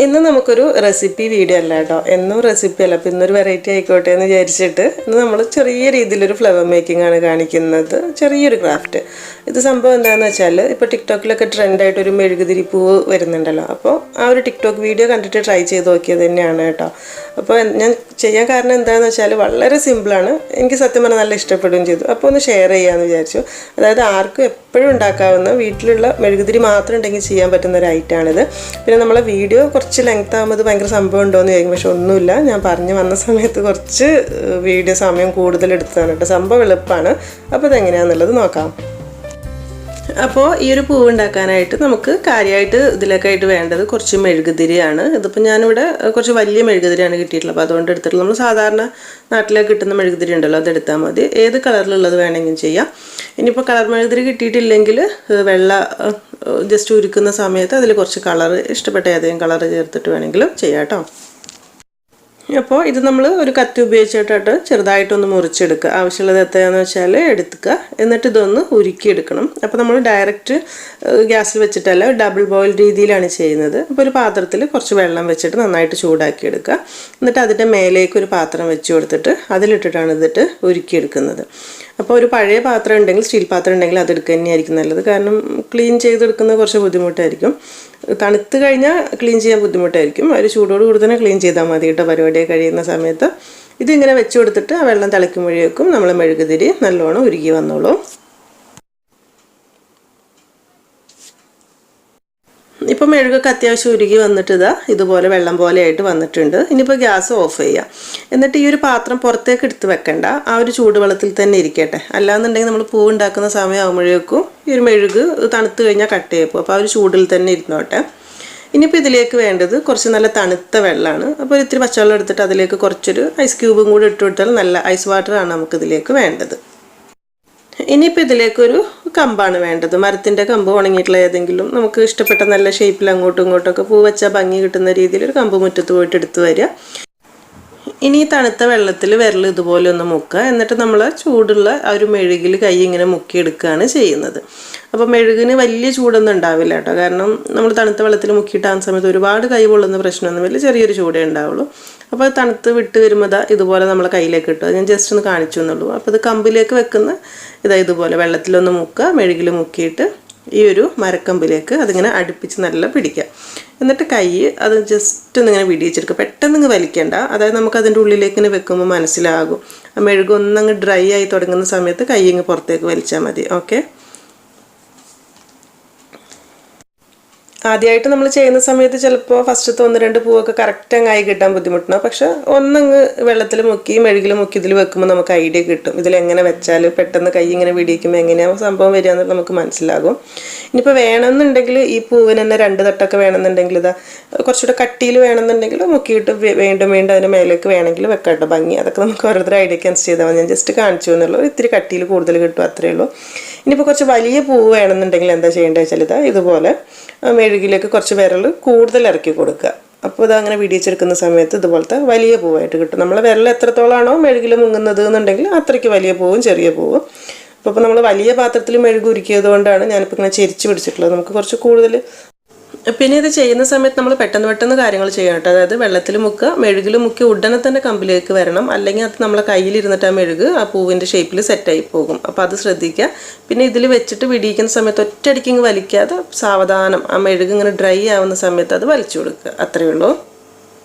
ഇന്ന് നമുക്കൊരു recipe video അല്ല കേട്ടോ, എന്നും റെസിപ്പി അല്ല. അപ്പോൾ ഇന്നൊരു വെറൈറ്റി ആയിക്കോട്ടെ എന്ന് വിചാരിച്ചിട്ട് ഇന്ന് നമ്മൾ ചെറിയ രീതിയിലൊരു ഫ്ലവർ മേക്കിംഗ് ആണ് കാണിക്കുന്നത്. ചെറിയൊരു ക്രാഫ്റ്റ്. ഇത് സംഭവം എന്താണെന്ന് വെച്ചാൽ, ഇപ്പോൾ ടിക്ടോക്കിലൊക്കെ ട്രെൻഡായിട്ടൊരു മെഴുകുതിരി പൂവ് വരുന്നുണ്ടല്ലോ. അപ്പോൾ ആ ഒരു ടിക്ടോക്ക് വീഡിയോ കണ്ടിട്ട് ട്രൈ ചെയ്ത് നോക്കിയത് തന്നെയാണ് കേട്ടോ. അപ്പോൾ ഞാൻ ചെയ്യാൻ കാരണം എന്താണെന്ന് വെച്ചാൽ വളരെ സിമ്പിളാണ്. എനിക്ക് സത്യം പറഞ്ഞാൽ നല്ല ഇഷ്ടപ്പെടുകയും ചെയ്തു. അപ്പോൾ ഒന്ന് ഷെയർ ചെയ്യാമെന്ന് വിചാരിച്ചു. അതായത് ആർക്കും എപ്പോഴും ഉണ്ടാക്കാവുന്ന, വീട്ടിലുള്ള മെഴുകുതിരി മാത്രം ഉണ്ടെങ്കിൽ ചെയ്യാൻ പറ്റുന്ന ഒരു ഐറ്റമാണിത്. പിന്നെ നമ്മളെ വീഡിയോ കുറച്ച് ലെങ്ത് ആകുമ്പോൾ ഭയങ്കര സംഭവം ഉണ്ടോയെന്ന് ചോദിക്കും. പക്ഷെ ഒന്നുമില്ല, ഞാൻ പറഞ്ഞു വന്ന സമയത്ത് കുറച്ച് വീഡിയോ സമയം കൂടുതൽ എടുത്തതാണ് കേട്ടോ. സംഭവം എളുപ്പമാണ്. അപ്പോൾ ഇതെങ്ങനെയാണെന്നുള്ളത് നോക്കാം. അപ്പോൾ ഈ ഒരു പൂവ് ഉണ്ടാക്കാനായിട്ട് നമുക്ക് കാര്യമായിട്ട് ഇതിലേക്കായിട്ട് വേണ്ടത് കുറച്ച് മെഴുകുതിരിയാണ്. ഇതിപ്പോൾ ഞാനിവിടെ കുറച്ച് വലിയ മെഴുകുതിരിയാണ് കിട്ടിയിട്ടുള്ളത്. അപ്പോൾ അതുകൊണ്ട് എടുത്തിട്ടുള്ളത് നമ്മൾ സാധാരണ നാട്ടിലേക്ക് കിട്ടുന്ന മെഴുകുതിരി ഉണ്ടല്ലോ, അതെടുത്താൽ മതി. ഏത് കളറിലുള്ളത് വേണമെങ്കിലും ചെയ്യാം. ഇനിയിപ്പോൾ കളർ മെഴുകുതിരി കിട്ടിയിട്ടില്ലെങ്കിൽ വെള്ള ജസ്റ്റ് ഉരുക്കുന്ന സമയത്ത് അതിൽ കുറച്ച് കളർ, ഇഷ്ടപ്പെട്ട ഏതെങ്കിലും കളർ ചേർത്തിട്ട് വേണമെങ്കിലും ചെയ്യാം കേട്ടോ. അപ്പോൾ ഇത് നമ്മൾ ഒരു കത്തി ഉപയോഗിച്ചിട്ട് ചെറുതായിട്ടൊന്ന് മുറിച്ചെടുക്കുക. ആവശ്യമുള്ളത് എത്രയാണെന്ന് വെച്ചാൽ എടുക്കുക. എന്നിട്ട് ഇതൊന്ന് ഉരുക്കിയെടുക്കണം. അപ്പോൾ നമ്മൾ ഡയറക്റ്റ് ഗ്യാസിൽ വെച്ചിട്ടല്ല, ഡബിൾ ബോയിൽ രീതിയിലാണ് ചെയ്യുന്നത്. അപ്പോൾ ഒരു പാത്രത്തിൽ കുറച്ച് വെള്ളം വെച്ചിട്ട് നന്നായിട്ട് ചൂടാക്കി എടുക്കുക. എന്നിട്ട് അതിൻ്റെ മേലേക്ക് ഒരു പാത്രം വെച്ച് കൊടുത്തിട്ട് അതിലിട്ടിട്ടാണ് ഇതിട്ട് ഉരുക്കിയെടുക്കുന്നത്. അപ്പോൾ ഒരു പഴയ പാത്രം ഉണ്ടെങ്കിൽ, സ്റ്റീൽ പാത്രം ഉണ്ടെങ്കിൽ അതെടുക്കുക തന്നെയായിരിക്കും നല്ലത്. കാരണം ക്ലീൻ ചെയ്തെടുക്കുന്നത് കുറച്ച് ബുദ്ധിമുട്ടായിരിക്കും. തണുത്ത് കഴിഞ്ഞാൽ ക്ലീൻ ചെയ്യാൻ ബുദ്ധിമുട്ടായിരിക്കും. ഒരു ചൂടോട് കൂടി തന്നെ ക്ലീൻ ചെയ്താൽ മതി കേട്ടോ. പരിപാടിയൊക്കെ കഴിയുന്ന സമയത്ത് ഇതിങ്ങനെ വെച്ച് കൊടുത്തിട്ട് ആ വെള്ളം തിളയ്ക്കുമ്പോഴേക്കും നമ്മൾ മെഴുകുതിരി നല്ലോണം ഉരുകി വന്നോളൂ. ഇപ്പോൾ മെഴുകൊക്കെ അത്യാവശ്യം ഉരുകി വന്നിട്ട് ഇതുപോലെ വെള്ളം പോലെയായിട്ട് വന്നിട്ടുണ്ട്. ഇനിയിപ്പോൾ ഗ്യാസ് ഓഫ് ചെയ്യുക. എന്നിട്ട് ഈ ഒരു പാത്രം പുറത്തേക്ക് എടുത്ത് വെക്കണ്ട, ആ ഒരു ചൂടുവെള്ളത്തിൽ തന്നെ ഇരിക്കട്ടെ. അല്ലാന്നുണ്ടെങ്കിൽ നമ്മൾ പൂവ് ഉണ്ടാക്കുന്ന സമയമാകുമ്പോഴേക്കും ഈ ഒരു മെഴുക് തണുത്ത് കഴിഞ്ഞാൽ കട്ട് ചെയ്യപ്പോൾ. അപ്പോൾ ആ ഒരു ചൂടിൽ തന്നെ ഇരുന്നോട്ടെ. ഇനിയിപ്പോൾ ഇതിലേക്ക് വേണ്ടത് കുറച്ച് നല്ല തണുത്ത വെള്ളമാണ്. അപ്പോൾ ഒരു ഇത്തിരി പച്ചവെള്ളം എടുത്തിട്ട് അതിലേക്ക് കുറച്ചൊരു ഐസ് ക്യൂബും കൂടി ഇട്ട് കൊടുത്താൽ നല്ല ഐസ് വാട്ടറാണ് നമുക്കിതിലേക്ക് വേണ്ടത്. ഇനിയിപ്പോൾ ഇതിലേക്കൊരു കമ്പാണ് വേണ്ടത്. മരത്തിൻ്റെ കമ്പ്, ഉണങ്ങിയിട്ടുള്ള ഏതെങ്കിലും നമുക്ക് ഇഷ്ടപ്പെട്ട നല്ല ഷേപ്പിൽ അങ്ങോട്ടും ഇങ്ങോട്ടൊക്കെ പൂ വെച്ചാൽ ഭംഗി കിട്ടുന്ന രീതിയിൽ ഒരു കമ്പ് മുറ്റത്ത് പോയിട്ട് എടുത്ത് വരിക. ഇനി ഈ തണുത്ത വെള്ളത്തിൽ വിരൽ ഇതുപോലെ ഒന്ന് മുക്കുക. എന്നിട്ട് നമ്മൾ ചൂടുള്ള ആ ഒരു മെഴുകിൽ കൈ ഇങ്ങനെ മുക്കിയെടുക്കുകയാണ് ചെയ്യുന്നത്. അപ്പോൾ മെഴുകിന് വലിയ ചൂടൊന്നും ഉണ്ടാവില്ല കേട്ടോ. കാരണം നമ്മൾ തണുത്ത വെള്ളത്തിൽ മുക്കിയിട്ടാകുന്ന സമയത്ത് ഒരുപാട് കൈ പൊള്ളുന്ന പ്രശ്നമൊന്നുമില്ല, ചെറിയൊരു ചൂടേ ഉണ്ടാവുള്ളൂ. അപ്പോൾ അത് തണുത്ത് വിട്ട് വരുമ്പോൾ ഇതുപോലെ നമ്മളെ കയ്യിലേക്ക് ഇട്ടു. ഞാൻ ജസ്റ്റ് ഒന്ന് കാണിച്ചു എന്നുള്ളൂ. അപ്പോൾ ഇത് കമ്പിലേക്ക് വെക്കുന്ന ഇതുപോലെ വെള്ളത്തിലൊന്ന് മുക്കുക, മെഴുകിൽ മുക്കിയിട്ട് ഈ ഒരു മരക്കമ്പിലേക്ക് അതിങ്ങനെ അടുപ്പിച്ച് നല്ല പിടിക്കുക. എന്നിട്ട് കൈ അത് ജസ്റ്റ് ഒന്നിങ്ങനെ വിടിയിച്ചെടുക്കുക. പെട്ടെന്ന് ഇങ്ങ് വലിക്കേണ്ട. അതായത് നമുക്ക് അതിൻ്റെ ഉള്ളിലേക്ക് ഇങ്ങനെ വെക്കുമ്പോൾ മനസ്സിലാകും. ആ മെഴുക് ഒന്നങ്ങ് ഡ്രൈ ആയി തുടങ്ങുന്ന സമയത്ത് കൈ ഇങ്ങ് പുറത്തേക്ക് വലിച്ചാൽ മതി. ഓക്കെ. ആദ്യമായിട്ട് നമ്മൾ ചെയ്യുന്ന സമയത്ത് ചിലപ്പോൾ ഫസ്റ്റത്തെ 1-2 പൂവൊക്കെ കറക്റ്റ് അങ്ങ് ആയി കിട്ടാൻ ബുദ്ധിമുട്ടുണ്ടാവും. പക്ഷെ ഒന്നങ്ങ് വെള്ളത്തിൽ മുക്കി മെഴുകിൽ മുക്കി ഇതിൽ വെക്കുമ്പോൾ നമുക്ക് ഐഡിയ കിട്ടും. ഇതിലെങ്ങനെ വെച്ചാൽ പെട്ടെന്ന് കൈ ഇങ്ങനെ പിടിക്കുമ്പോൾ എങ്ങനെയാണ് സംഭവം വരിക എന്നുള്ളത് നമുക്ക് മനസ്സിലാകും. ഇനിയിപ്പോൾ വേണമെന്നുണ്ടെങ്കിൽ ഈ പൂവിന് തന്നെ 2 തട്ടൊക്കെ വേണമെന്നുണ്ടെങ്കിൽ കുറച്ചുകൂടെ കട്ടിയിൽ വേണമെന്നുണ്ടെങ്കിൽ മുക്കിയിട്ട് വീണ്ടും അതിന് മേലേക്ക് വേണമെങ്കിൽ വെക്കാട്ടോ. ഭംഗി അതൊക്കെ നമുക്ക് ഓരോരുത്തർ ഐഡിയക്ക് അനുസരിച്ച് ചെയ്താൽ മതി. ഞാൻ ജസ്റ്റ് കാണിച്ചു എന്നുള്ളൂ. ഇത്തിരി കട്ടിയിൽ കൂടുതൽ കിട്ടും, അത്രയേ ഉള്ളൂ. ഇനിയിപ്പോൾ കുറച്ച് വലിയ പൂവ് വേണമെന്നുണ്ടെങ്കിൽ എന്താ ചെയ്യേണ്ടത് വെച്ചാൽ ഇതുപോലെ മെഴുകിലേക്ക് കുറച്ച് വിരൽ കൂടുതൽ ഇറക്കി കൊടുക്കുക. അപ്പോൾ ഇതങ്ങനെ വിടിയിച്ചെടുക്കുന്ന സമയത്ത് ഇതുപോലത്തെ വലിയ പൂവായിട്ട് കിട്ടും. നമ്മളെ വിരൽ എത്രത്തോളാണോ മെഴുകിൽ മുങ്ങുന്നത് എന്നുണ്ടെങ്കിൽ അത്രയ്ക്ക് വലിയ പൂവും ചെറിയ പൂവും. അപ്പോൾ നമ്മൾ വലിയ പാത്രത്തിൽ മെഴുക് ഉരുക്കിയത് കൊണ്ടാണ് ഞാനിപ്പോൾ ഇങ്ങനെ ചെരിച്ച് പിടിച്ചിട്ടുള്ളത്. നമുക്ക് കുറച്ച് കൂടുതൽ. പിന്നെ ഇത് ചെയ്യുന്ന സമയത്ത് നമ്മൾ പെട്ടെന്ന് കാര്യങ്ങൾ ചെയ്യണം കേട്ടോ. അതായത് വെള്ളത്തിൽ മുക്കുക, മെഴുകിൽ മുക്കി ഉടനെ തന്നെ കമ്പിലേക്ക് വരണം. അല്ലെങ്കിൽ അത് നമ്മളെ കയ്യിലിരുന്നിട്ട് ആ മെഴുക് ആ പൂവിൻ്റെ ഷേപ്പിൽ സെറ്റായി പോകും. അപ്പോൾ അത് ശ്രദ്ധിക്കുക. പിന്നെ ഇതിൽ വെച്ചിട്ട് വിടിയിക്കുന്ന സമയത്ത് ഒറ്റയടിക്കിങ്ങ് വലിക്കാതെ സാവധാനം ആ മെഴുക് ഇങ്ങനെ ഡ്രൈ ആവുന്ന സമയത്ത് അത് വലിച്ചു കൊടുക്കുക. അത്രയേ ഉള്ളൂ.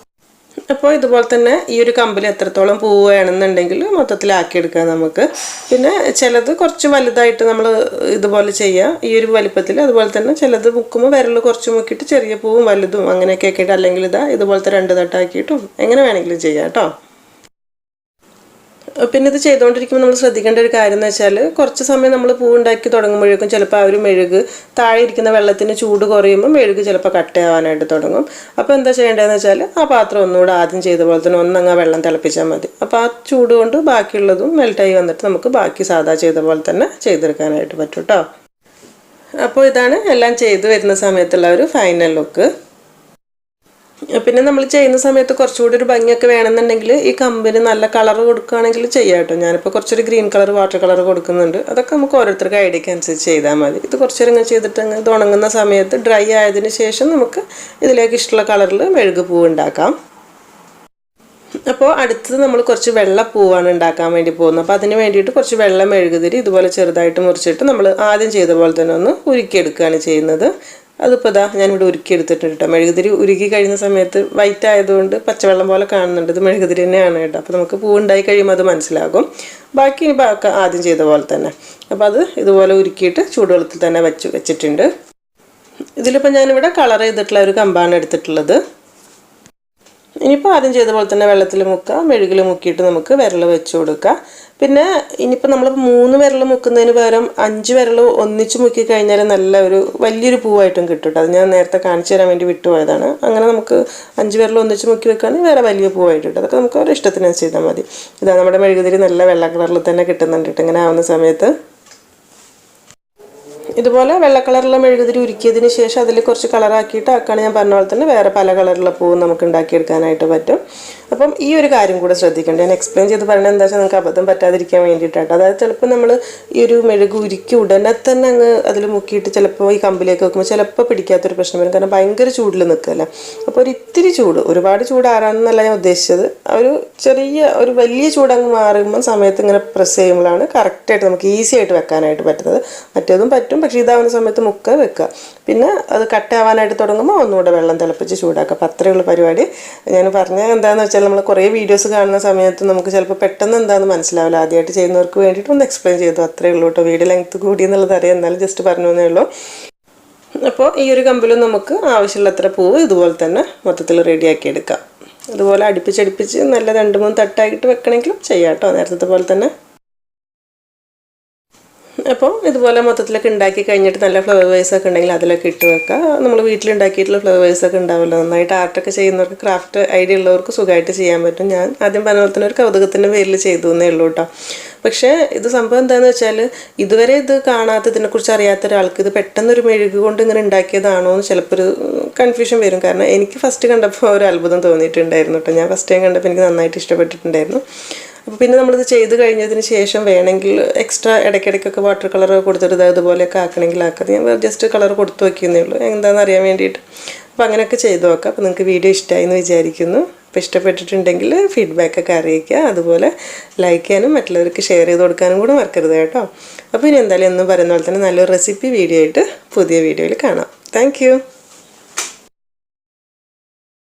അപ്പോൾ ഇതുപോലെ തന്നെ ഈ ഒരു കമ്പിൽ എത്രത്തോളം പൂവ് വേണമെന്നുണ്ടെങ്കിൽ മൊത്തത്തിലാക്കിയെടുക്കുക നമുക്ക്. പിന്നെ ചിലത് കുറച്ച് വലുതായിട്ട് നമ്മൾ ഇതുപോലെ ചെയ്യുക, ഈ ഒരു വലിപ്പത്തിൽ. അതുപോലെ തന്നെ ചിലത് മുക്കുമ്പോൾ വിരൽ കുറച്ച് മുക്കിയിട്ട് ചെറിയ പൂവും വലുതും അങ്ങനെയൊക്കെ ആക്കിയിട്ട്, അല്ലെങ്കിൽ ഇതുപോലത്തെ 2 തട്ടാക്കിയിട്ടും എങ്ങനെ വേണമെങ്കിലും ചെയ്യാം കേട്ടോ. പിന്നെ ഇത് ചെയ്തുകൊണ്ടിരിക്കുമ്പോൾ നമ്മൾ ശ്രദ്ധിക്കേണ്ട ഒരു കാര്യം എന്ന് വെച്ചാൽ, കുറച്ച് സമയം നമ്മൾ പൂ ഉണ്ടാക്കി തുടങ്ങുമ്പോഴേക്കും ചിലപ്പോൾ ആ ഒരു മെഴുക് താഴെ ഇരിക്കുന്ന വെള്ളത്തിന് ചൂട് കുറയുമ്പോൾ മെഴുക് ചിലപ്പോൾ കട്ടയാവാനായിട്ട് തുടങ്ങും. അപ്പോൾ എന്താ ചെയ്യേണ്ടതെന്ന് വെച്ചാൽ ആ പാത്രം ഒന്നുകൂടെ ആദ്യം ചെയ്ത പോലെ തന്നെ ഒന്നങ്ങ് വെള്ളം തിളപ്പിച്ചാൽ മതി. അപ്പോൾ ആ ചൂട് കൊണ്ട് ബാക്കിയുള്ളതും മെൽട്ടായി വന്നിട്ട് നമുക്ക് ബാക്കി സാധാ ചെയ്ത പോലെ തന്നെ ചെയ്തെടുക്കാനായിട്ട് പറ്റും കേട്ടോ. അപ്പോൾ ഇതാണ് എല്ലാം ചെയ്ത് വരുന്ന സമയത്തുള്ള ഒരു ഫൈനൽ ലുക്ക്. പിന്നെ നമ്മൾ ചെയ്യുന്ന സമയത്ത് കുറച്ചുകൂടി ഒരു ഭംഗിയൊക്കെ വേണമെന്നുണ്ടെങ്കിൽ ഈ കമ്പിന് നല്ല കളർ കൊടുക്കുകയാണെങ്കിൽ ചെയ്യാം കേട്ടോ. ഞാനിപ്പോൾ കുറച്ചൊരു ഗ്രീൻ കളർ വാട്ടർ കളർ കൊടുക്കുന്നുണ്ട്. അതൊക്കെ നമുക്ക് ഓരോരുത്തർക്ക് ഐഡിയക്ക് അനുസരിച്ച് ചെയ്താൽ മതി. ഇത് കുറച്ച് നേരം ഇങ്ങനെ ചെയ്തിട്ട് ഇത് ഉണങ്ങുന്ന സമയത്ത് ഡ്രൈ ആയതിനു ശേഷം നമുക്ക് ഇതിലേക്ക് ഇഷ്ടമുള്ള കളറിൽ മെഴുക് പൂവ് ഉണ്ടാക്കാം. അപ്പോൾ അടുത്തത് നമ്മൾ കുറച്ച് വെള്ളപ്പൂവാണ് ഉണ്ടാക്കാൻ വേണ്ടി പോകുന്നത്. അപ്പോൾ അതിന് വേണ്ടിയിട്ട് കുറച്ച് വെള്ളം മെഴുകുതിരി ഇതുപോലെ ചെറുതായിട്ട് മുറിച്ചിട്ട് നമ്മൾ ആദ്യം ചെയ്ത പോലെ തന്നെ ഒന്ന് ഉരുക്കിയെടുക്കുകയാണ് ചെയ്യുന്നത്. അതിപ്പോൾ ഇതാ ഞാനിവിടെ ഉരുക്കിയെടുത്തിട്ടുണ്ട് കേട്ടോ. മെഴുകുതിരി ഉരുക്കി കഴിയുന്ന സമയത്ത് വൈറ്റ് ആയതുകൊണ്ട് പച്ചവെള്ളം പോലെ കാണുന്നുണ്ട്. ഇത് മെഴുകുതിരി തന്നെയാണ് കേട്ടോ. അപ്പോൾ നമുക്ക് പൂ ഉണ്ടായി കഴിയുമ്പോൾ അത് മനസ്സിലാകും. ബാക്കി ഇനി ആദ്യം ചെയ്ത പോലെ തന്നെ. അപ്പോൾ അത് ഇതുപോലെ ഉരുക്കിയിട്ട് ചൂടുവെള്ളത്തിൽ തന്നെ വെച്ചിട്ടുണ്ട്. ഇതിലിപ്പോൾ ഞാനിവിടെ കളർ ചെയ്തിട്ടുള്ള ഒരു കമ്പാണ് എടുത്തിട്ടുള്ളത്. ഇനിയിപ്പോൾ ആദ്യം ചെയ്ത പോലെ തന്നെ വെള്ളത്തിൽ മുക്കുക, മെഴുകിൽ മുക്കിയിട്ട് നമുക്ക് വിരൽ വെച്ച് കൊടുക്കുക. പിന്നെ ഇനിയിപ്പോൾ നമ്മൾ 3 വിരൽ മുക്കുന്നതിന് പകരം 5 വിരൽ ഒന്നിച്ച് മുക്കി കഴിഞ്ഞാൽ നല്ല ഒരു വലിയൊരു പൂവായിട്ടും കിട്ടും കേട്ടോ. അത് ഞാൻ നേരത്തെ കാണിച്ചു തരാൻ വേണ്ടി വിട്ടുപോയതാണ്. അങ്ങനെ നമുക്ക് 5 വിരൽ ഒന്നിച്ച് മുക്കി വെക്കുകയാണെങ്കിൽ വേറെ വലിയ പൂവായിട്ട് കിട്ടും. അതൊക്കെ നമുക്ക് ഒരു ഇഷ്ടത്തിനനുസരിച്ച് ചെയ്താൽ മതി. ഇതാ നമ്മുടെ മെഴുകുതിരി നല്ല വെള്ള കളറിൽ തന്നെ കിട്ടുന്നുണ്ട് കേട്ടോ. ഇങ്ങനെ ആവുന്ന സമയത്ത് ഇതുപോലെ വെള്ള കളറുള്ള മെഴുകുതിരി ഉരുക്കിയതിന് ശേഷം അതിൽ കുറച്ച് കളറാക്കിയിട്ട് ആക്കുകയാണ്. ഞാൻ പറഞ്ഞ പോലെ തന്നെ വേറെ പല കളറുള്ള പൂവ് നമുക്ക് ഉണ്ടാക്കിയെടുക്കാനായിട്ട് പറ്റും. അപ്പം ഈ ഒരു കാര്യം കൂടെ ശ്രദ്ധിക്കേണ്ടത്. ഞാൻ എക്സ്പ്ലെയിൻ ചെയ്ത് പറയുന്നത് എന്താ വെച്ചാൽ നിങ്ങൾക്ക് അബദ്ധം പറ്റാതിരിക്കാൻ വേണ്ടിയിട്ടാണ്. അതായത് ചിലപ്പോൾ നമ്മൾ ഈ ഒരു മെഴുക് ഉരുക്കി ഉടനെ തന്നെ അങ്ങ് അതിൽ മുക്കിയിട്ട് ചിലപ്പോൾ ഈ കമ്പിലേക്ക് വെക്കുമ്പോൾ ചിലപ്പോൾ പിടിക്കാത്തൊരു പ്രശ്നം വരും. കാരണം ഭയങ്കര ചൂടിൽ നിൽക്കുകയല്ലേ. അപ്പോൾ ഒരു ഇത്തിരി ചൂട്, ഒരുപാട് ചൂട് ആറാണെന്നല്ല ഞാൻ ഉദ്ദേശിച്ചത്. ഒരു വലിയ ചൂടങ്ങ് മാറുമ്പോൾ സമയത്ത് ഇങ്ങനെ പ്രസ് ചെയ്യുമ്പോഴാണ് കറക്റ്റായിട്ട് നമുക്ക് ഈസി ആയിട്ട് വെക്കാനായിട്ട് പറ്റുന്നത്. മറ്റേതും പറ്റും, പക്ഷേ ഇതാവുന്ന സമയത്ത് മുക്ക വെക്കുക. പിന്നെ അത് കട്ടാവാനായിട്ട് തുടങ്ങുമ്പോൾ ഒന്നുകൂടെ വെള്ളം തിളപ്പിച്ച് ചൂടാക്കുക. അപ്പോൾ അത്രയുള്ള പരിപാടി. ഞാൻ പറഞ്ഞത് എന്താണെന്ന് വെച്ചാൽ നമ്മൾ കുറേ വീഡിയോസ് കാണുന്ന സമയത്ത് നമുക്ക് ചിലപ്പോൾ പെട്ടെന്ന് എന്താണെന്ന് മനസ്സിലാവില്ല. ആദ്യമായിട്ട് ചെയ്യുന്നവർക്ക് വേണ്ടിയിട്ട് ഒന്ന് എക്സ്പ്ലെയിൻ ചെയ്തു, അത്രയേ ഉള്ളൂ കേട്ടോ. വീഡിയോ ലെങ്ത്ത് കൂടി എന്നുള്ളത് അറിയാം, എന്നാലും ജസ്റ്റ് പറഞ്ഞു എന്നേ ഉള്ളൂ. അപ്പോൾ ഈ ഒരു കമ്പിലും നമുക്ക് ആവശ്യമുള്ളത്ര പൂവ് ഇതുപോലെ തന്നെ മൊത്തത്തിൽ റെഡിയാക്കി എടുക്കാം. അതുപോലെ അടുപ്പിച്ചടുപ്പിച്ച് നല്ല 2-3 തട്ടായിട്ട് വെക്കണമെങ്കിലും ചെയ്യാം കേട്ടോ, നേരത്തെ പോലെ തന്നെ. അപ്പോൾ ഇതുപോലെ മൊത്തത്തിലൊക്കെ ഉണ്ടാക്കി കഴിഞ്ഞിട്ട് നല്ല ഫ്ലവർ വേസൊക്കെ ഉണ്ടെങ്കിൽ അതിലൊക്കെ ഇട്ട് വെക്കുക. നമ്മൾ വീട്ടിലുണ്ടാക്കിയിട്ടുള്ള ഫ്ലവർ വേസൊക്കെ ഉണ്ടാവുമല്ലോ. നന്നായിട്ട് ആർട്ടൊക്കെ ചെയ്യുന്നവർക്ക്, ക്രാഫ്റ്റ് ഐഡിയ ഉള്ളവർക്ക് സുഖമായിട്ട് ചെയ്യാൻ പറ്റും. ഞാൻ ആദ്യം പറഞ്ഞ പോലെ തന്നെ ഒരു കൗതുകത്തിൻ്റെ പേരിൽ ചെയ്തു എന്നേ ഉള്ളൂ കേട്ടോ. പക്ഷേ ഇത് സംഭവം എന്താണെന്ന് വെച്ചാൽ ഇതുവരെ ഇത് കാണാത്ത, ഇതിനെക്കുറിച്ച് അറിയാത്ത ഒരാൾക്ക് ഇത് പെട്ടെന്നൊരു മെഴുക് കൊണ്ട് ഇങ്ങനെ ഉണ്ടാക്കിയതാണോ എന്ന് ചിലപ്പോൾ ഒരു കൺഫ്യൂഷൻ വരും. കാരണം എനിക്ക് ഫസ്റ്റ് കണ്ടപ്പോൾ ഒരു അത്ഭുതം തോന്നിയിട്ടുണ്ടായിരുന്നു കേട്ടോ. ഞാൻ ഫസ്റ്റ് ടൈം കണ്ടപ്പോൾ എനിക്ക് നന്നായിട്ട് ഇഷ്ടപ്പെട്ടിട്ടുണ്ടായിരുന്നു. അപ്പോൾ പിന്നെ നമ്മളിത് ചെയ്ത് കഴിഞ്ഞതിന് ശേഷം വേണമെങ്കിൽ എക്സ്ട്രാ ഇടയ്ക്കിടയ്ക്കൊക്കെ വാട്ടർ കളർ കൊടുത്തിട്ട് അതുപോലെയൊക്കെ ആക്കണമെങ്കിൽ ആക്കാം. ഞാൻ ജസ്റ്റ് കളർ കൊടുത്തു വയ്ക്കുന്നേ ഉള്ളൂ, എന്താണെന്ന് അറിയാൻ വേണ്ടിയിട്ട്. അപ്പോൾ അങ്ങനെയൊക്കെ ചെയ്ത് നോക്കാം. അപ്പോൾ നിങ്ങൾക്ക് വീഡിയോ ഇഷ്ടമായി എന്ന് വിചാരിക്കുന്നു. അപ്പോൾ ഇഷ്ടപ്പെട്ടിട്ടുണ്ടെങ്കിൽ ഫീഡ്ബാക്കൊക്കെ അറിയിക്കുക. അതുപോലെ ലൈക്ക് ചെയ്യാനും മറ്റുള്ളവർക്ക് ഷെയർ ചെയ്ത് കൊടുക്കാനും കൂടെ മറക്കരുത് കേട്ടോ. അപ്പോൾ ഇനി എന്തായാലും എന്നും പറയുന്ന പോലെ തന്നെ നല്ലൊരു റെസിപ്പി വീഡിയോ ആയിട്ട് പുതിയ വീഡിയോയിൽ കാണാം. താങ്ക്